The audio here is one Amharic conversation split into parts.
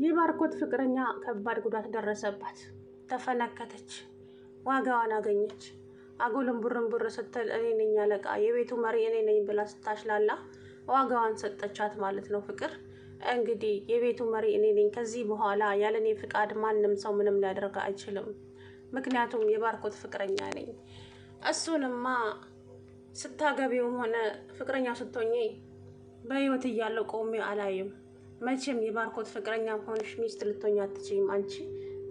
የባርኮት ፍቅረኛ ከባድ ጉዳት ደረሰባት። ተፈነከተች፣ ዋጋዋን አገኘች። አጉልም ቡርንቡር ስትል እኔ ነኝ አለቃ፣ የቤቱ መሪ እኔ ነኝ ብላ ስታሽላላ ዋጋዋን ሰጠቻት ማለት ነው። ፍቅር እንግዲህ የቤቱ መሪ እኔ ነኝ፣ ከዚህ በኋላ ያለኔ ፍቃድ ማንም ሰው ምንም ሊያደርግ አይችልም፣ ምክንያቱም የባርኮት ፍቅረኛ ነኝ። እሱንማ ስታገቢውም ሆነ ፍቅረኛ ስትሆኚ በህይወት እያለው ቆሜ አላይም። መቼም የባርኮት ፍቅረኛ ሆንሽ ሚስት ልትሆኚ አትችይም። አንቺ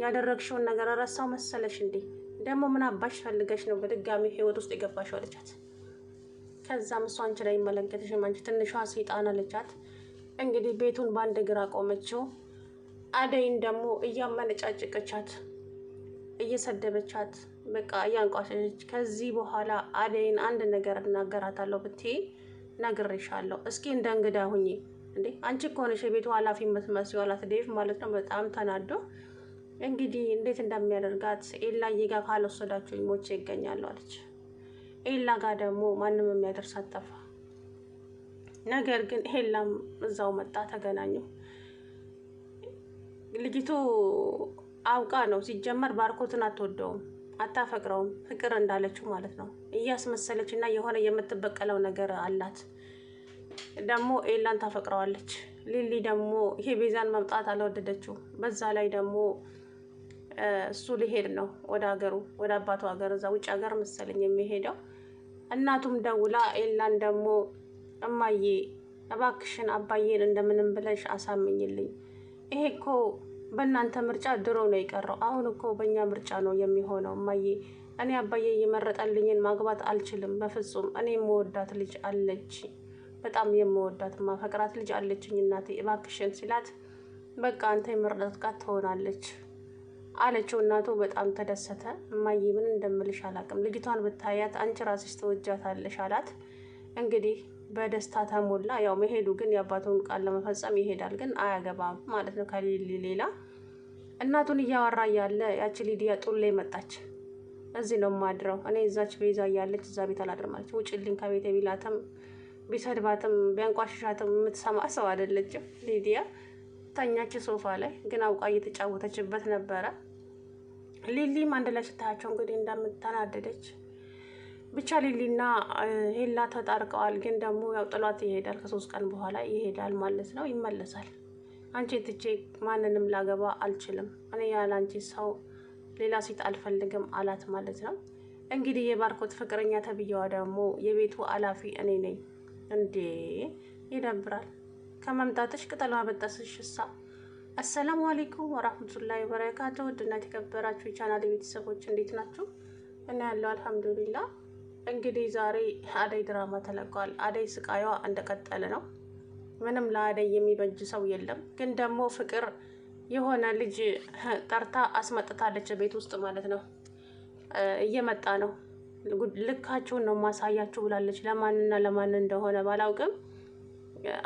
ያደረግሽውን ነገር ረሳው መሰለሽ እንዴ? ደግሞ ምን አባሽ ፈልገሽ ነው በድጋሚ ህይወት ውስጥ የገባሽው አለቻት። ከዛም እሷ አንቺ ላይ አይመለከትሽም አንቺ ትንሿ ሰይጣን አለቻት። እንግዲህ ቤቱን በአንድ እግር አቆመችው። አደይን ደግሞ እያመነጫጭቀቻት እየሰደበቻት በቃ እያንቋሸሸች፣ ከዚህ በኋላ አደይን አንድ ነገር እናገራታለሁ ብትይ ነግሬሻለሁ፣ እስኪ እንደ እንግዳ ሁኚ እንዴ አንቺ እኮ ነሽ የቤቱ ኃላፊ የምትመስዪው አላት ዴቭ ማለት ነው። በጣም ተናዶ እንግዲህ እንዴት እንደሚያደርጋት ኤላዬ ጋር ካልወሰዳችሁኝ ሞቼ ይገኛለሁ አለች። ኤላ ጋር ደግሞ ማንም የሚያደርሳት ጠፋ። ነገር ግን ኤላም እዛው መጣ፣ ተገናኙ። ልጅቱ አውቃ ነው ሲጀመር ባርኮትን አትወደውም፣ አታፈቅረውም፣ ፍቅር እንዳለችው ማለት ነው። እያስመሰለች እና የሆነ የምትበቀለው ነገር አላት። ደግሞ ኤላን ታፈቅረዋለች። ሊሊ ደግሞ ይሄ ቤዛን መምጣት አልወደደችው። በዛ ላይ ደግሞ እሱ ሊሄድ ነው ወደ ሀገሩ፣ ወደ አባቱ ሀገር፣ እዛ ውጭ ሀገር መሰለኝ የሚሄደው። እናቱም ደውላ ኤላን ደግሞ እማዬ እባክሽን አባዬን እንደምንም ብለሽ አሳምኝልኝ፣ ይሄ እኮ በእናንተ ምርጫ ድሮ ነው የቀረው፣ አሁን እኮ በእኛ ምርጫ ነው የሚሆነው እማዬ። እኔ አባዬ እየመረጠልኝን ማግባት አልችልም በፍጹም። እኔ የምወዳት ልጅ አለች፣ በጣም የምወዳት ማፈቅራት ልጅ አለችኝ እናቴ እባክሽን ሲላት፣ በቃ አንተ የመረጥካት ትሆናለች አለችው። እናቱ በጣም ተደሰተ። እማዬ ምን እንደምልሽ አላውቅም፣ ልጅቷን ብታያት አንቺ ራስሽ ትወጃታለሽ አላት። እንግዲህ በደስታ ተሞላ። ያው መሄዱ ግን የአባቱን ቃል ለመፈጸም ይሄዳል፣ ግን አያገባም ማለት ነው ከሊሊ ሌላ። እናቱን እያወራ ያለ ያቺ ሊዲያ ጡሌ መጣች። እዚህ ነው ማድረው እኔ፣ እዛች ቤዛ እያለች እዛ ቤት አላድርም አለች። ውጭልኝ ከቤት ቢላትም ቢሰድባትም ቢያንቋሽሻትም የምትሰማ ሰው አይደለችም ሊዲያ። ተኛች ሶፋ ላይ፣ ግን አውቃ እየተጫወተችበት ነበረ። ሊሊም አንድ ላይ ስታያቸው እንግዲህ እንደምትናደደች ብቻ ሊሊና ሄላ ተጣርቀዋል። ግን ደግሞ ያው ጥሏት ይሄዳል፣ ከ3 ቀን በኋላ ይሄዳል ማለት ነው፣ ይመለሳል። አንቺ ትቼ ማንንም ላገባ አልችልም፣ እኔ ያለ አንቺ ሰው ሌላ ሴት አልፈልግም አላት ማለት ነው። እንግዲህ የባርኮት ፍቅረኛ ተብዬዋ ደግሞ የቤቱ ኃላፊ እኔ ነኝ። እንዴ ይደብራል። ከመምጣትሽ ቅጠል ማበጠስሽ እሳ። አሰላሙ አለይኩም ወራህመቱላሂ ወበረካቱ። ውድና የተከበራችሁ የቻናል ቤተሰቦች እንዴት ናችሁ? እና ያለው አልሐምዱሊላህ። እንግዲህ ዛሬ አደይ ድራማ ተለቋል። አደይ ስቃዩዋ እንደቀጠለ ነው። ምንም ለአደይ የሚበጅ ሰው የለም። ግን ደግሞ ፍቅር የሆነ ልጅ ጠርታ አስመጥታለች ቤት ውስጥ ማለት ነው። እየመጣ ነው፣ ልካችሁን ነው ማሳያችሁ ብላለች። ለማንና ለማን እንደሆነ ባላውቅም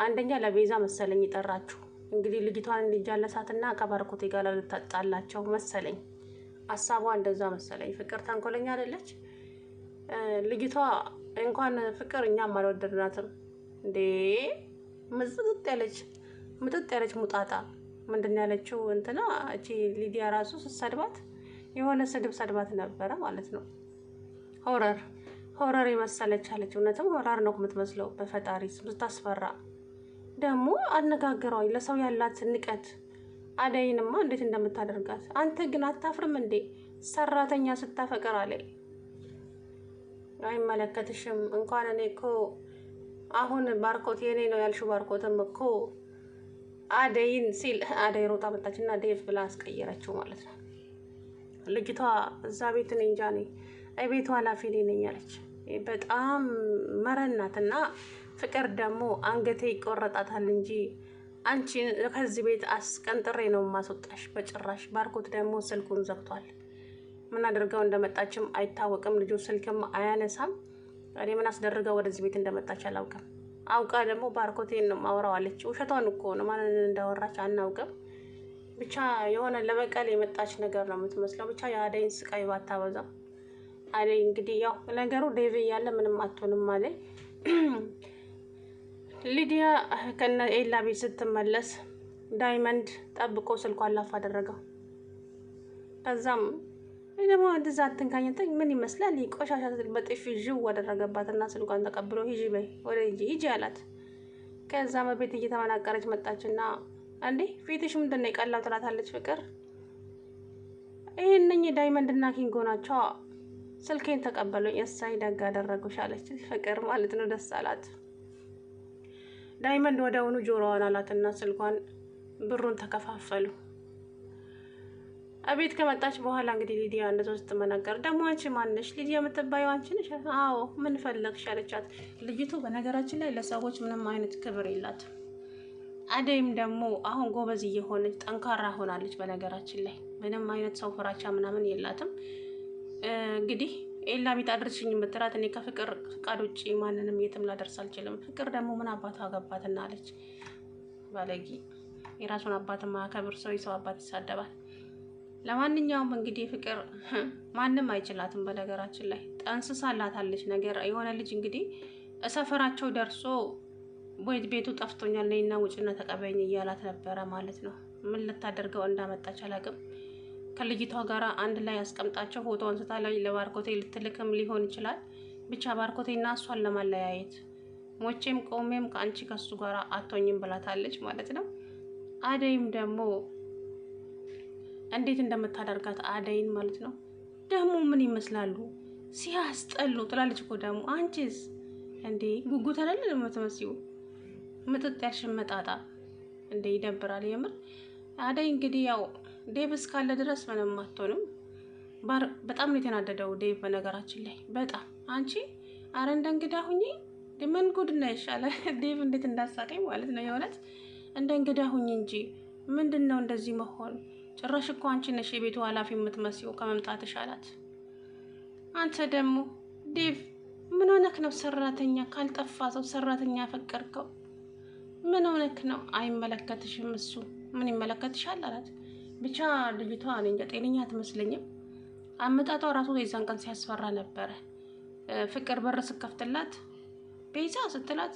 አንደኛ ለቤዛ መሰለኝ ይጠራችሁ። እንግዲህ ልጅቷን እንዲጃለሳትና ከባርኮቴ ጋር ልታጣላቸው መሰለኝ። ሀሳቧ እንደዛ መሰለኝ። ፍቅር ተንኮለኛ አይደለች ልጅቷ። እንኳን ፍቅር እኛም አልወደድናትም እንዴ። ምጥጥ ያለች ሙጣጣ ምንድን ያለችው እንትና እቺ ሊዲያ ራሱ ስትሰድባት የሆነ ስድብ ሰድባት ነበረ ማለት ነው። ሆረር የመሰለች አለች። እውነትም ሆረር ነው የምትመስለው። በፈጣሪ ስታስፈራ ደግሞ አነጋገሯ፣ ለሰው ያላት ንቀት። አደይንማ እንዴት እንደምታደርጋት። አንተ ግን አታፍርም እንዴ? ሰራተኛ ስታፈቅር አለ። አይመለከትሽም። እንኳን እኔ እኮ አሁን ባርኮት የኔ ነው ያልሽው ባርኮትም እኮ አደይን ሲል አደይ ሮጣ መጣችና ዴቭ ብላ አስቀየረችው ማለት ነው። ልጅቷ እዛ ቤት እኔ እንጃ ነኝ ቤቱ ኃላፊ ነኝ አለች። በጣም መረናትና ፍቅር ደግሞ አንገቴ ይቆረጣታል እንጂ አንቺ ከዚህ ቤት አስቀንጥሬ ነው ማስወጣሽ በጭራሽ። ባርኮት ደግሞ ስልኩን ዘግቷል። ምን አድርገው እንደመጣችም አይታወቅም። ልጁ ስልክም አያነሳም። እኔ ምን አስደርገው ወደዚህ ቤት እንደመጣች አላውቅም። አውቃ ደግሞ ባርኮቴን ነው ማውራው አለች። ውሸቷን እኮ ነው፣ ማንን እንዳወራች አናውቅም። ብቻ የሆነ ለበቀል የመጣች ነገር ነው የምትመስለው። ብቻ የአደይን ስቃይ ባታበዛ። አደይ እንግዲህ ያው ነገሩ ዴቭ እያለ ምንም አትሆንም አለኝ። ሊዲያ ከነ ኤላ ቤት ስትመለስ ዳይመንድ ጠብቆ ስልኳን ላፍ አደረገው። ከዛም ደግሞ እንደዛ አትንካኝተኝ ምን ይመስላል ቆሻሻ በጥፊ ዥው አደረገባትና ስልኳን ተቀብሎ ሂጂ በይ ወደ ሂጂ አላት። ከዛ በቤት እየተመናቀረች መጣችና እንዴ ፊትሽ ምንድነው የቀላው ትላታለች ፍቅር። ይሄንኝ ዳይመንድና ኪንጎ ናቸው ስልኬን ተቀበሉኝ እሳይ ደግ አደረጉሽ አለች ፍቅር ማለት ነው። ደስ አላት። ዳይመንድ ወደውኑ ጆሮዋን አላትና ስልኳን ብሩን ተከፋፈሉ። አቤት ከመጣች በኋላ እንግዲህ ሊዲያ እንደዚህ ስትመናገር ደግሞ አንቺ ማነሽ ሊዲያ የምትባየው አንቺ ነሽ? አዎ ምን ፈለግሽ አለቻት። ልጅቱ በነገራችን ላይ ለሰዎች ምንም አይነት ክብር የላትም። አደይም ደግሞ አሁን ጎበዝ እየሆነች ጠንካራ ሆናለች። በነገራችን ላይ ምንም አይነት ሰው ፍራቻ ምናምን የላትም። እንግዲህ ኤላ ቤት አድርሽኝ የምትላት እኔ ከፍቅር ፍቃድ ውጭ ማንንም የትም ላደርስ አልችልም። ፍቅር ደግሞ ምን አባቷ አገባትና አለች። ባለጌ የራሱን አባት ማያከብር ሰው የሰው አባት ይሳደባል። ለማንኛውም እንግዲህ ፍቅር ማንም አይችላትም። በነገራችን ላይ ጠንስሳላታለች ነገር የሆነ ልጅ እንግዲህ ሰፈራቸው ደርሶ ቤቱ ጠፍቶኛል ነይና ውጭና ተቀበይኝ እያላት ነበረ ማለት ነው። ምን ልታደርገው እንዳመጣች አላውቅም። ከልጅቷ ጋር አንድ ላይ ያስቀምጣቸው ፎቶ አንስታ ላይ ለባርኮቴ ልትልክም ሊሆን ይችላል። ብቻ ባርኮቴና እሷን ለማለያየት ሞቼም ቆሜም ከአንቺ ከሱ ጋር አቶኝም ብላታለች ማለት ነው። አደይም ደግሞ እንዴት እንደምታደርጋት አደይን ማለት ነው። ደግሞ ምን ይመስላሉ ሲያስጠሉ ትላለች እኮ ደግሞ አንቺስ እንዴ ጉጉት አይደል የምትመስዩ ምጥጥ ያልሽመጣጣ እንዴ ይደብራል የምር። አደይ እንግዲህ ያው ዴቭ እስካለ ድረስ ምንም አትሆንም። በጣም ነው የተናደደው ዴቭ በነገራችን ላይ በጣም አንቺ አረ እንደ እንግዳ ሁኚ ምን ጉድ ነሽ አለ ዴቭ። እንዴት እንዳሳቀኝ ማለት ነው የእውነት እንደ እንግዳ ሁኚ እንጂ ምንድነው እንደዚህ መሆን? ጭራሽ እኮ አንቺ ነሽ የቤቱ ኃላፊ የምትመስዪው ከመምጣትሽ አላት። አንተ ደግሞ ዴቭ ምን ሆነክ ነው? ሰራተኛ ካልጠፋ ሰው ሰራተኛ ያፈቀርከው ምን ሆነክ ነው? አይመለከትሽም እሱ ምን ይመለከትሻል አላት። ብቻ ልጅቷ እኔ እንጃ ጤነኛ አትመስለኝም። አመጣጧ ራሱ የዛን ቀን ሲያስፈራ ነበረ። ፍቅር በር ስከፍትላት ቤዛ ስትላት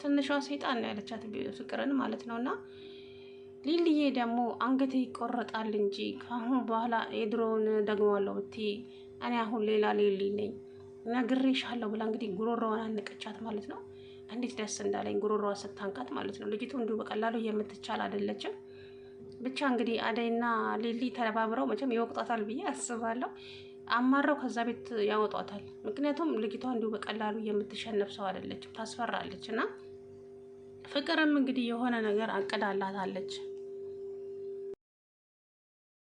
ትንሿ ሰይጣን ነው ያለቻት ፍቅርን ማለት ነውና ሊሊዬ ደግሞ አንገቴ ይቆረጣል እንጂ ከአሁን በኋላ የድሮውን ደግመዋለሁ ብትይ እኔ አሁን ሌላ ሊሊ ነኝ ነግሬሻለሁ ብላ እንግዲህ ጉሮሮዋን አንቀቻት ማለት ነው። እንዴት ደስ እንዳለኝ ጉሮሮዋ ስታንቃት ማለት ነው። ልጅቱ እንዲሁ በቀላሉ የምትቻል አይደለችም። ብቻ እንግዲህ አደይና ሊሊ ተባብረው መቼም ይወቅጧታል ብዬ አስባለሁ። አማረው ከዛ ቤት ያወጧታል። ምክንያቱም ልጅቷ እንዲሁ በቀላሉ የምትሸነፍ ሰው አይደለችም፣ ታስፈራለች። እና ፍቅርም እንግዲህ የሆነ ነገር አቅዳላታለች።